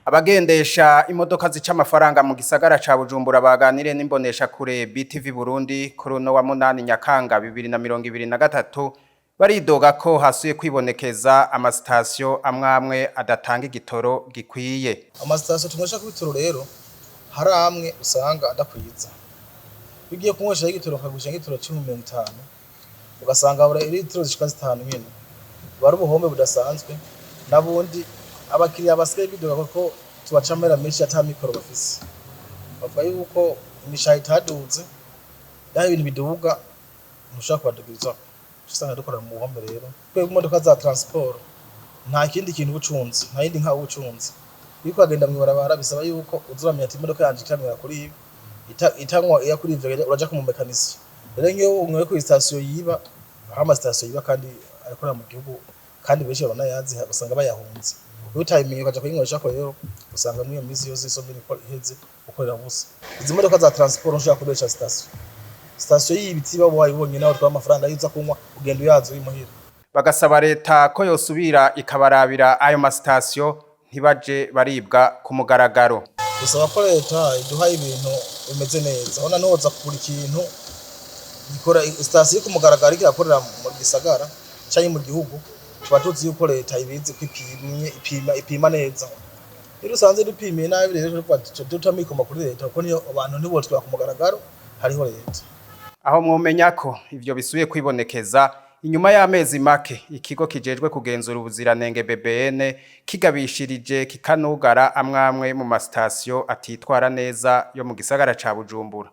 Abagendesha imodoka zica amafaranga mu gisagara ca Bujumbura baganire n'imbonesha kure BTV Burundi kuri uno wa 8 Nyakanga 2023 baridoga ko hasuye kwibonekeza amasitasiyo amwamwe adatanga igitoro gikwiye. Amasitasiyo tunywesha ku bitoro rero hari amwe usanga adakwiza. Bigiye kunywesha igitoro kagusha igitoro c'50 ugasanga bura litiro zishika 5 nyene. Bari ubuhombe budasanzwe nabundi abakiriya basigaye bidoga ko tubacamera menshi ata mikoro bafise. Bavuga yuko imishaha itaduze yaho ibintu biduga ntushaka kubadugiriza usanga dukora mu buhombe rero. Kwe imodoka za transport nta kindi kintu ubucunzi nta yindi nka ubucunzi. Biko agenda mwibarabara bisaba yuko uzuramya ati imodoka yanje ikamera kuri ibi itangwa iya kuri ivyo uraja ku mekanisi. Rero ngiyo umwe ku station yiba ama station yiba kandi akora mu gihugu kandi benshi banayazi usanga bayahunze. Utayimenye ukaja kuyinywesha ko rero usanga mwiyo misi yose isombe niko iheze ukorera busa. Izi modoka za transport nshaka kuresha station y'ibiti babo wayibonye nawe twa amafaranga yiza kunywa ugenda uyazo imuhira. Bagasaba leta ko yosubira ikabarabira ayo masitasiyo ntibaje baribwa ku mugaragaro. Bisaba ko leta iduha ibintu bimeze neza. Ona noza kugura ikintu gikora station ku mugaragaro irakorera mu gisagara cyangwa mu gihugu. Tuzi yuko leta ibizi ipima neza. Rero usanze dupimiye nabi rero tutamikoma kuri leta kuko niyo abantu ntibotwa ku mugaragaro hariho leta. Aho mwomenya ko ivyo bisubiye kwibonekeza inyuma y'amezi make ikigo kijejwe kugenzura ubuziranenge BBN kigabishirije kikanugara amwamwe mu masitasiyo atitwara neza yo mu gisagara ca Bujumbura.